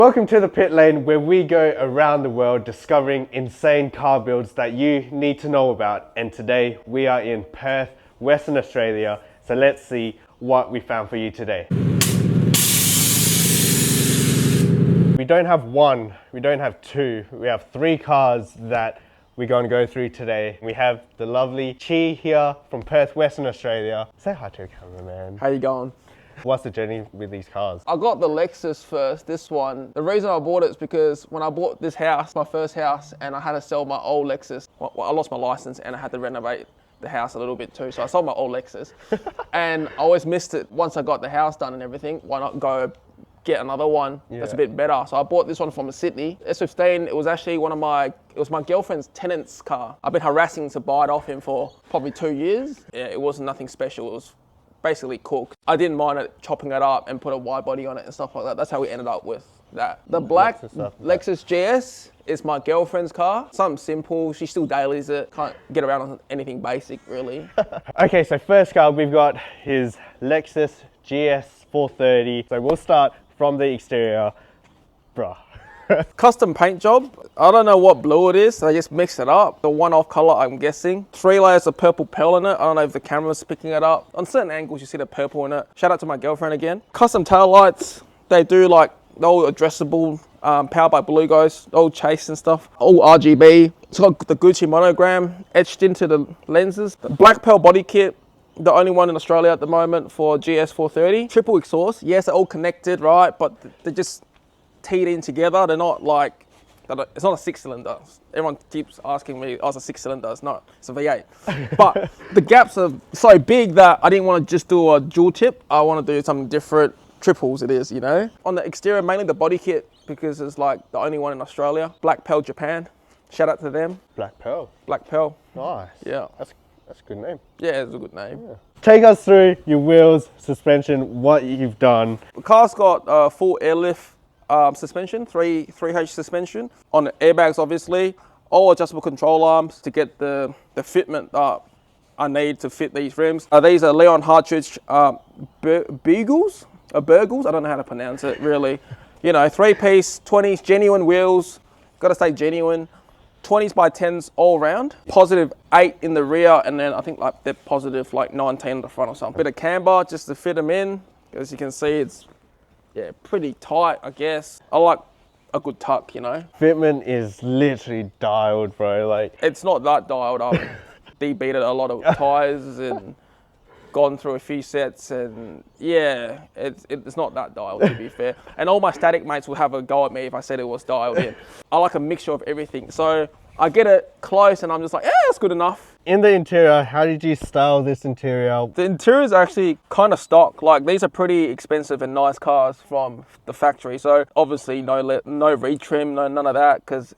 Welcome to the pit lane, where we go around the world discovering insane car builds that you need to know about. And today we are in Perth, Western Australia. So let's see what we found for you today. We don't have one, we don't have two, we have three cars that we're going to go through today. We have the lovely Chi here from Perth, Western Australia. Say hi to your cameraman. How you going? What's the journey with these cars? I got the Lexus first, this one. The reason I bought it is because when I bought this house, my first house, and I had to sell my old Lexus. Well, I lost my license and I had to renovate the house a little bit too. So I sold my old Lexus and I always missed it. Once I got the house done and everything, why not go get another one that's a bit better? So I bought this one from Sydney. S15, it was actually it was my girlfriend's tenant's car. I've been harassing to buy it off him for probably 2 years. Yeah, it wasn't nothing special. It was basically cooked. I didn't mind it, chopping it up and put a Widebody on it and stuff like that. That's how we ended up with that. The black Lexus GS is my girlfriend's car. Something simple, she still dailies it. Can't get around on anything basic, really. Okay, so first car we've got his Lexus GS430. So we'll start from the exterior. Bruh. Custom paint job. I don't know what blue it is. I just mixed it up. The one-off color, I'm guessing. 3 layers of purple pearl in it. I don't know if the camera's picking it up. On certain angles, you see the purple in it. Shout out to my girlfriend again. Custom tail lights. They do like the old addressable, powered by Blue Ghost, old Chase and stuff. All RGB. It's got the Gucci monogram etched into the lenses. The black pearl body kit. The only one in Australia at the moment for GS430. Triple exhaust. Yes, they're all connected, right? But they're just teed in together. They're not like, it's not a 6-cylinder. Everyone keeps asking me, oh, it's a 6-cylinder. It's not, it's a V8. But the gaps are so big that I didn't want to just do a dual tip. I want to do something different. Triples it is, you know. On the exterior, mainly the body kit, because it's like the only one in Australia. Black Pearl Japan. Shout out to them. Black Pearl. Black Pearl. Nice. Yeah. That's a good name. Yeah, it's a good name. Yeah. Take us through your wheels, suspension, what you've done. The car's got full airlift suspension, 3H suspension. On the airbags, obviously. All adjustable control arms to get the fitment I need to fit these rims. These are Leon Hardiritt Beugles? Beugles? I don't know how to pronounce it, really. You know, 3-piece, 20s, genuine wheels. Gotta stay genuine. 20s by 10s all round. Positive 8 in the rear, and then I think like they're positive like 19 in the front or something. Bit of camber just to fit them in. As you can see, it's pretty tight, I guess. I like a good tuck, you know. Fitment is literally dialed, bro. Like, it's not that dialed up. De-beated a lot of tires and gone through a few sets, and yeah, it's not that dialed, to be fair. And all my static mates will have a go at me if I said it was dialed in. I like a mixture of everything. So I get it close and I'm just like, yeah, that's good enough. In the interior, how did you style this interior? The interior is actually kind of stock. Like, these are pretty expensive and nice cars from the factory. So obviously no retrim, none of that, because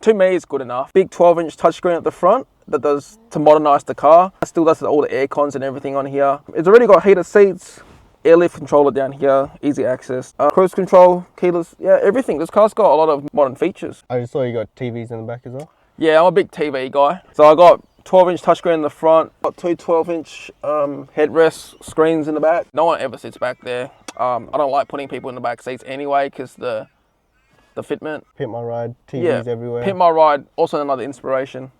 to me, it's good enough. Big 12-inch touchscreen at the front that does to modernize the car. It still does all the air cons and everything on here. It's already got heated seats, airlift controller down here, easy access, cruise control, keyless, yeah, everything. This car's got a lot of modern features. I just saw you got TVs in the back as well. Yeah, I'm a big TV guy. So I got 12-inch touchscreen in the front, got two 12-inch headrest screens in the back. No one ever sits back there. I don't like putting people in the back seats anyway, because the fitment. Pimp My Ride, TVs everywhere. Pimp My Ride, also another inspiration.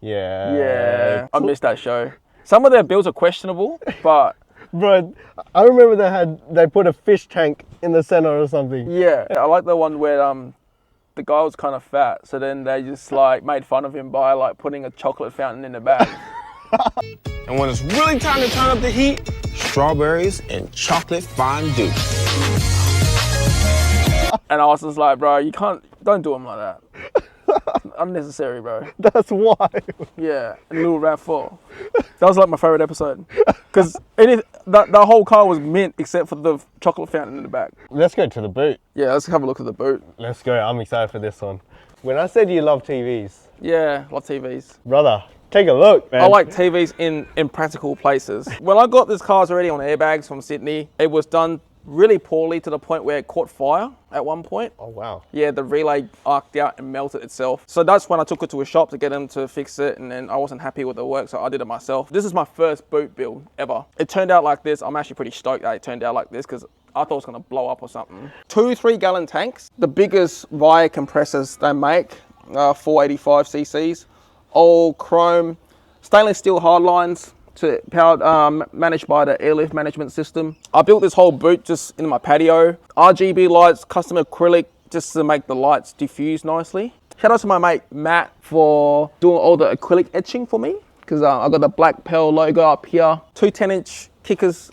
Yeah. I missed that show. Some of their builds are questionable, but bro, I remember they put a fish tank in the center or something. Yeah, I like the one where the guy was kind of fat, so then they just like made fun of him by like putting a chocolate fountain in the back. And when it's really time to turn up the heat, strawberries and chocolate fondue. And I was just like, bro, don't do them like that. Unnecessary, bro. That's why. Yeah, and Little RAV4. That was like my favorite episode, because the whole car was mint except for the chocolate fountain in the back. Let's go to the boot. Yeah, let's have a look at the boot. Let's go. I'm excited for this one. When I said you love TVs. Yeah, love TVs. Brother, take a look, man. I like TVs in practical places. When I got this car already on airbags from Sydney, it was done really poorly to the point where it caught fire at one point. Oh, wow. Yeah, the relay arced out and melted itself. So that's when I took it to a shop to get them to fix it, and then I wasn't happy with the work, so I did it myself. This is my first boot build ever. It turned out like this. I'm actually pretty stoked that it turned out like this, because I thought it was gonna blow up or something. 2 3-gallon tanks, the biggest Via compressors they make, 485 cc's, all chrome, stainless steel hardlines, to powered, managed by the airlift management system. I built this whole boot just in my patio. RGB lights, custom acrylic, just to make the lights diffuse nicely. Shout out to my mate Matt for doing all the acrylic etching for me, because I got the Black Pearl logo up here. 2 10-inch kickers,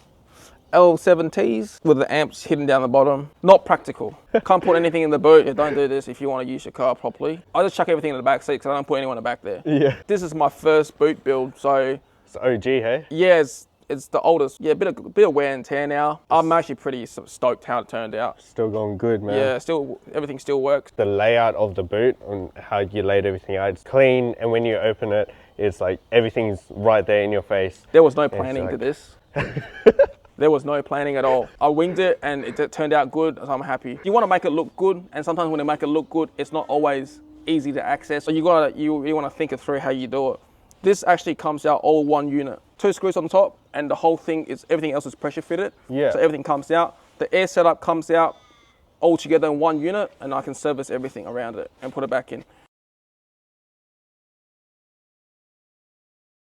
L7Ts with the amps hidden down the bottom. Not practical. Can't put anything in the boot. Yeah, don't do this if you want to use your car properly. I just chuck everything in the back seat because I don't put anyone back there. Yeah. This is my first boot build, so It's OG, hey? yeah, it's the oldest. Yeah, bit of wear and tear now. I'm actually pretty stoked how it turned out. Still going good, man. Yeah, everything still works. The layout of the boot and how you laid everything out, it's clean, and when you open it, it's like everything's right there in your face. There was no planning to this. There was no planning at all. I winged it and it turned out good, so I'm happy. You want to make it look good, and sometimes when you make it look good, it's not always easy to access. So you want to think it through how you do it. This actually comes out all one unit. 2 screws on top, and the whole thing everything else is pressure fitted. Yeah. So everything comes out. The air setup comes out all together in one unit, and I can service everything around it and put it back in.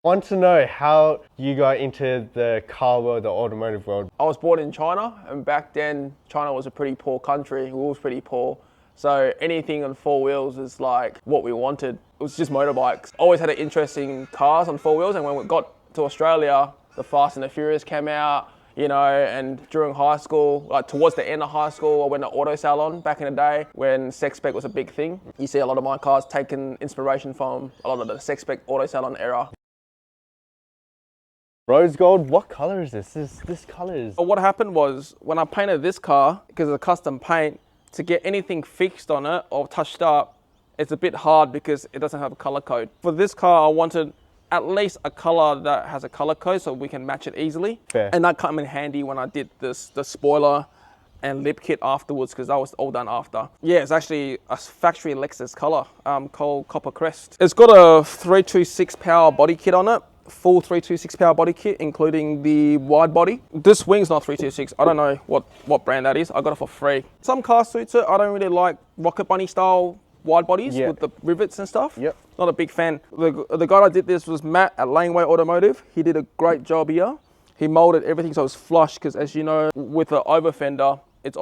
I want to know how you got into the car world, the automotive world. I was born in China, and back then China was a pretty poor country. We was pretty poor. So anything on 4 wheels is like what we wanted. It was just motorbikes. Always had an interest in cars on 4 wheels, and when we got to Australia, the Fast and the Furious came out, you know, and during high school, like towards the end of high school, I went to auto salon back in the day when Spec was a big thing. You see a lot of my cars taking inspiration from a lot of the Spec auto salon era. Rose gold, what color is this? This color is... What happened was, when I painted this car, because it's a custom paint, to get anything fixed on it or touched up, it's a bit hard because it doesn't have a color code. For this car, I wanted at least a color that has a color code so we can match it easily. Fair. And that came in handy when I did the spoiler and lip kit afterwards, because that was all done after. Yeah, it's actually a factory Lexus color called Copper Crest. It's got a 326Power body kit on it. Full 326Power body kit, including the Widebody. This wing's not 326. I don't know what brand that is. I got it for free. Some car suits it. I don't really like Rocket Bunny style wide bodies with the rivets and stuff. Yep. Not a big fan. The guy that did this was Matt at Laneway Automotive. He did a great job here. He molded everything so it's flush, because as you know, with the over fender, it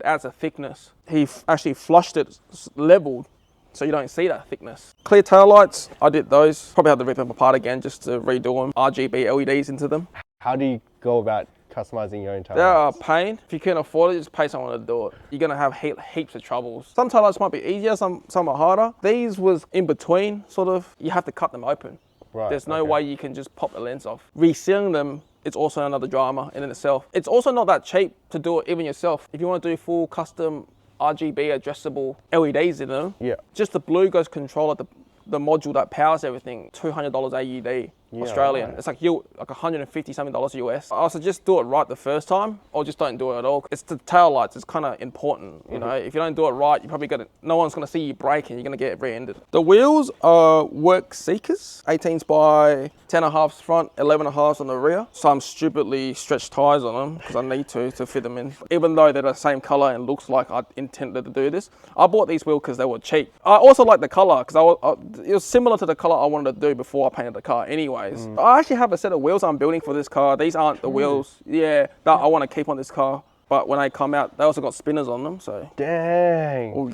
adds a thickness. He actually flushed it leveled, so you don't see that thickness. Clear taillights, I did those. Probably have to rip them apart again just to redo them. RGB LEDs into them. How do you go about customizing your own taillights? They're a pain. If you can't afford it, just pay someone to do it. You're gonna have heaps of troubles. Some taillights might be easier, some are harder. These was in between, sort of. You have to cut them open. Right, There's no way you can just pop the lens off. Resealing them, it's also another drama in itself. It's also not that cheap to do it even yourself. If you want to do full custom RGB addressable LEDs in them, just the blue ghost controller, the module that powers everything, $200 AUD. Australian. Right. It's like $150 something US. I suggest do it right the first time, or just don't do it at all. It's the tail lights. It's kind of important, you know. If you don't do it right, you probably no one's gonna see you brake, and you're gonna get rear-ended. The wheels are work seekers, 18s by 10.5s front, 11.5s on the rear. So I'm stupidly stretched tires on them because I need to fit them in. Even though they're the same color and looks like I intended to do this, I bought these wheels because they were cheap. I also like the color because it was similar to the color I wanted to do before I painted the car anyway. I actually have a set of wheels I'm building for this car. These aren't the wheels, that I want to keep on this car. But when they come out, they also got spinners on them. So dang, we'll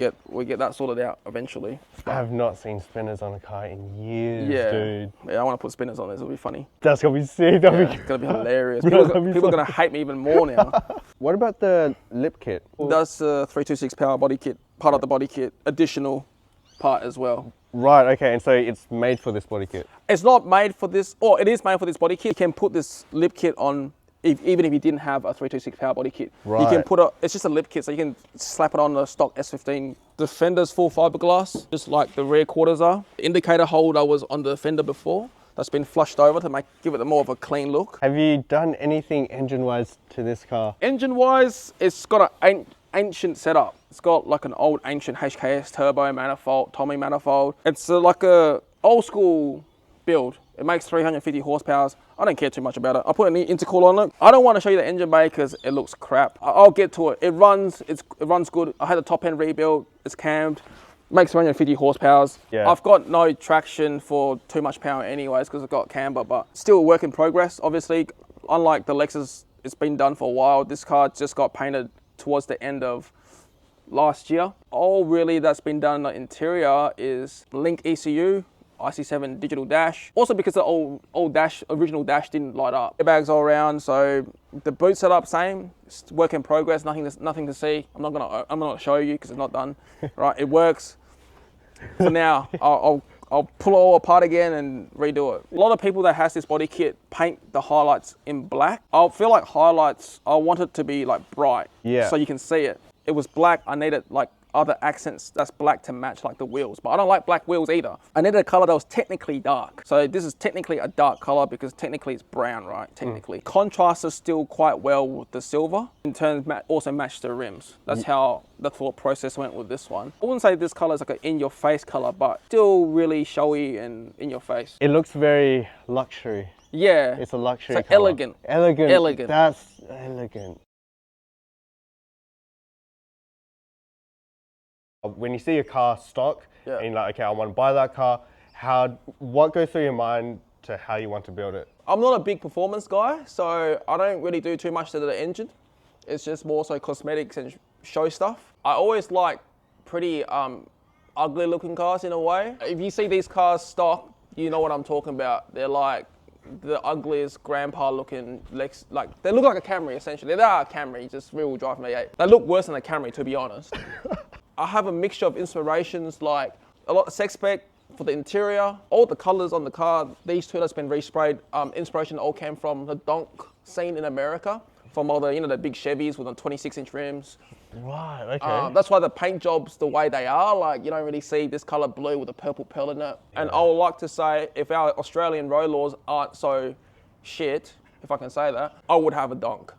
get that sorted out eventually. I have not seen spinners on a car in years, dude. Yeah, I want to put spinners on this. It'll be funny. That's gonna be sick. It's gonna be hilarious. People are gonna hate me even more now. What about the lip kit? That's a 326Power body kit, part of the body kit, additional part as well. Right, okay, and so it's made for this body kit? It's not made for this, or it is made for this body kit. You can put this lip kit on, even if you didn't have a 326Power body kit. Right. You can it's just a lip kit, so you can slap it on the stock S15. The fender's full fiberglass, just like the rear quarters are. The indicator holder was on the fender before. That's been flushed over to give it more of a clean look. Have you done anything engine-wise to this car? Engine-wise, it's got an ancient setup. It's got like an old ancient HKS turbo manifold, Tommy manifold. It's like a old school build. It makes 350 horsepower. I don't care too much about it. I put an intercooler on it. I don't want to show you the engine bay because it looks crap. I'll get to it. It runs good. I had a top end rebuild. It's cammed. Makes 350 horsepower. Yeah. I've got no traction for too much power anyways because I've got camber, but still a work in progress. Obviously, unlike the Lexus, it's been done for a while. This car just got painted towards the end of last year. All really that's been done in the interior is Link ECU, IC7 digital dash. Also because the original dash didn't light up. Airbags all around, so the boot setup same. It's work in progress. Nothing to see. I'm not gonna show you because it's not done. Right, it works. For now, I'll pull it all apart again and redo it. A lot of people that has this body kit paint the highlights in black. I feel like highlights, I want it to be like bright, so you can see it. It was black. I needed like other accents that's black to match like the wheels, but I don't like black wheels either. I needed a color that was technically dark. So this is technically a dark color because technically it's brown, right? Technically. Contrasts still quite well with the silver. In turn, also match the rims. That's how the thought process went with this one. I wouldn't say this color is like an in-your-face color, but still really showy and in your face. It looks very luxury. Yeah. It's a luxury It's like color. elegant. Elegant. Elegant. That's elegant. When you see a car stock, and you're like, okay, I want to buy that car, what goes through your mind to how you want to build it? I'm not a big performance guy, so I don't really do too much to the engine. It's just more so cosmetics and show stuff. I always like pretty ugly looking cars in a way. If you see these cars stock, you know what I'm talking about. They're like the ugliest grandpa looking Lex, like they look like a Camry essentially. They are a Camry, just rear wheel drive V8. They look worse than a Camry, to be honest. I have a mixture of inspirations, like a lot of Spec for the interior, all the colors on the car. These two that's been resprayed. Inspiration all came from the donk scene in America, from all the the big Chevys with the 26-inch rims. Right. Okay. That's why the paint jobs the way they are. Like you don't really see this color blue with a purple pearl in it. And I would like to say, if our Australian road laws aren't so shit, if I can say that, I would have a donk.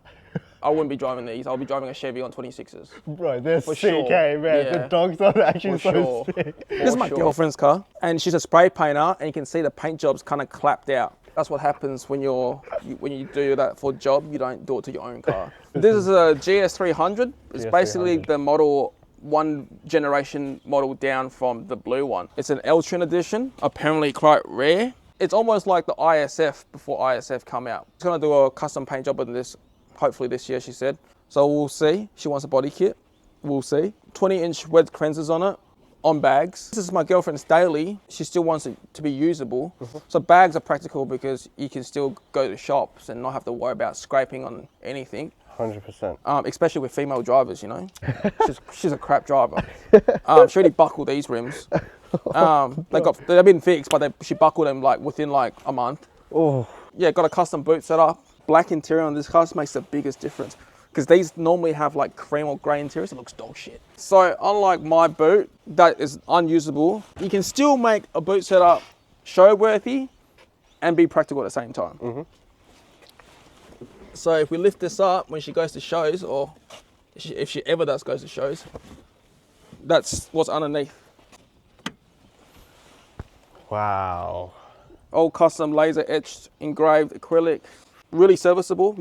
I wouldn't be driving these. I'll be driving a Chevy on 26s. Bro, they're For sick, sure. man. Yeah. The dogs are actually For so sure. sick. This is my girlfriend's car, and she's a spray painter, and you can see the paint job's kind of clapped out. That's what happens when you do that for a job. You don't do it to your own car. This is a GS300. It's basically the model, one generation model down from the blue one. It's an L-Tune Edition, apparently quite rare. It's almost like the ISF before ISF come out. She's gonna do a custom paint job on this, hopefully this year, she said. So we'll see. She wants a body kit. We'll see. 20-inch Weds Kranze on it, on bags. This is my girlfriend's daily. She still wants it to be usable. So bags are practical because you can still go to shops and not have to worry about scraping on anything. 100%. Especially with female drivers, she's a crap driver. She already buckled these rims. They've been fixed, but she buckled them like within like a month. Oh. Yeah, got a custom boot set up. Black interior on this car makes the biggest difference because these normally have like cream or grey interiors. It looks dog shit. So unlike my boot that is unusable, you can still make a boot setup show-worthy and be practical at the same time. So if we lift this up when she goes to shows, or if she ever does goes to shows, that's what's underneath. Wow. All custom laser etched, engraved acrylic. Really serviceable.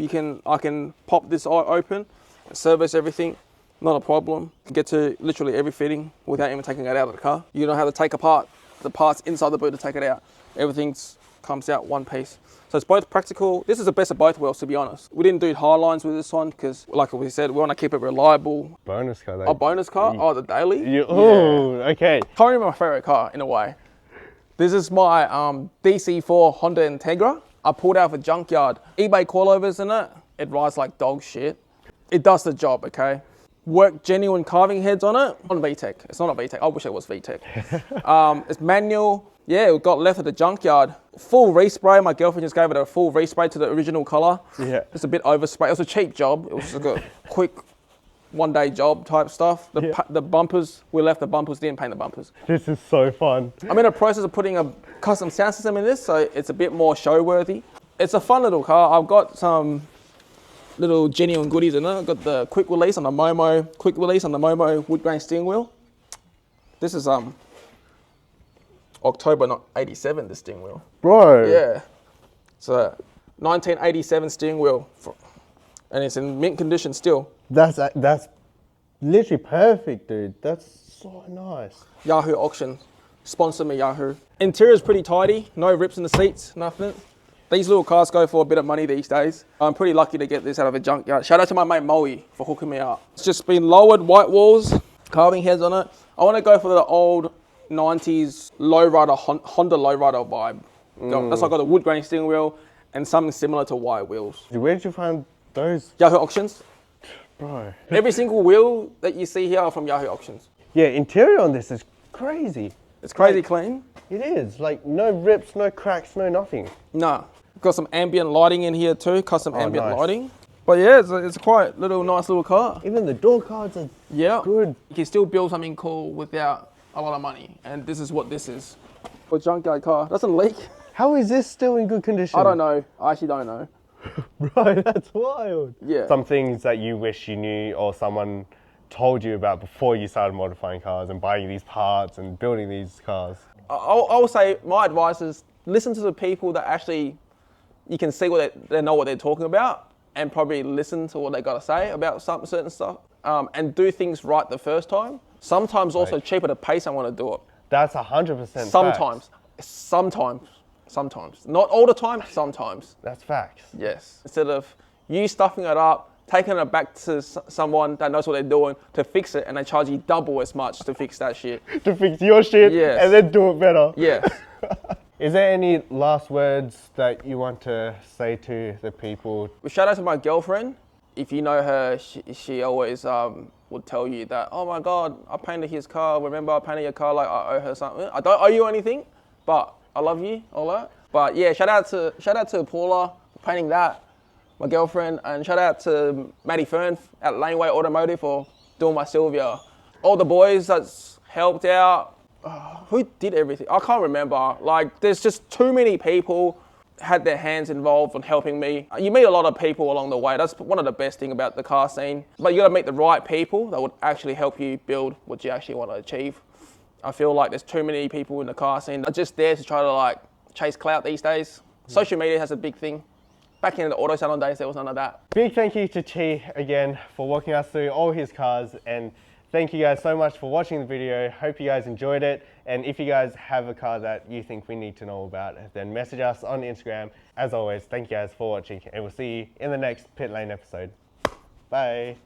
I can pop this open, service everything, not a problem. Get to literally every fitting without even taking it out of the car. You don't have to take apart the parts inside the boot to take it out. Everything comes out one piece. So it's both practical. This is the best of both worlds, to be honest. We didn't do high lines with this one because, like we said, we want to keep it reliable. Bonus car, though. A bonus car? Oh, the daily? Oh, okay. Currently my favorite car, in a way. This is my DC4 Honda Integra. I pulled out of a junkyard. eBay coilovers in it. It rides like dog shit. It does the job, okay? Work genuine carving heads on it. On VTEC. It's not a VTEC. I wish it was VTEC. It's manual. Yeah, it got left at the junkyard. Full respray. My girlfriend just gave it a full respray to the original color. Yeah. It's a bit overspray. It was a cheap job. It was just a quick one-day job type stuff. The bumpers, we left the bumpers, didn't paint the bumpers. This is so fun. I'm in the process of putting a custom sound system in this, so it's a bit more show-worthy. It's a fun little car. I've got some little genuine goodies in it. I've got the quick release on the Momo wood grain steering wheel. This is October 87, the steering wheel. Bro. Yeah. So 1987 steering wheel. And it's in mint condition still. That's literally perfect, dude. That's so nice. Yahoo auction. Sponsor me, Yahoo. Interior's pretty tidy. No rips in the seats, nothing. These little cars go for a bit of money these days. I'm pretty lucky to get this out of a junkyard. Shout out to my mate Moe for hooking me up. It's just been lowered, white walls, carving heads on it. I want to go for the old 90s lowrider, Honda lowrider vibe. That's why I got the wood grain steering wheel and something similar to white wheels. Where did you find those? Yahoo auctions. Bro. Every single wheel that you see here are from Yahoo auctions. Yeah, interior on this is crazy. It's crazy clean. It is. Like, no rips, no cracks, no nothing. Nah. Got some ambient lighting in here too, custom ambient nice. lighting. But yeah, it's a quite nice little car. Even the door cards are good. You can still build something cool without a lot of money. And this is what this is. For a junkyard car, doesn't leak. How is this still in good condition? I don't know. I actually don't know. Bro, that's wild. Yeah. Some things that you wish you knew or someone told you about before you started modifying cars and buying these parts and building these cars. I will say my advice is listen to the people that actually, you can see what they know what they're talking about, and probably listen to what they got to say about certain stuff, and do things right the first time. Sometimes also cheaper to pay someone to do it. That's 100% Sometimes. Sometimes. Not all the time, sometimes. That's facts. Yes. Instead of you stuffing it up, taking it back to someone that knows what they're doing to fix it, and they charge you double as much to fix that shit. To fix your shit Yes. and then do it better. Yes. Is there any last words that you want to say to the people? Shout out to my girlfriend. If you know her, she always would tell you that, oh my God, I painted his car. Remember I painted your car, like I owe her something. I don't owe you anything, but I love you, all that. But yeah, shout out to Paula for painting that, my girlfriend, and shout out to Matty Fern at Laneway Automotive for doing my Sylvia. All the boys that's helped out. Who did everything? I can't remember. Like, there's just too many people had their hands involved in helping me. You meet a lot of people along the way. That's one of the best things about the car scene. But you gotta meet the right people that would actually help you build what you actually want to achieve. I feel like there's too many people in the car scene that are just there to try to like chase clout these days. Social media has a big thing. Back in the auto salon days, there was none of that. Big thank you to Chi again for walking us through all his cars, and thank you guys so much for watching the video. Hope you guys enjoyed it. And if you guys have a car that you think we need to know about, then message us on Instagram. As always, thank you guys for watching, and we'll see you in the next Pit Lane episode. Bye.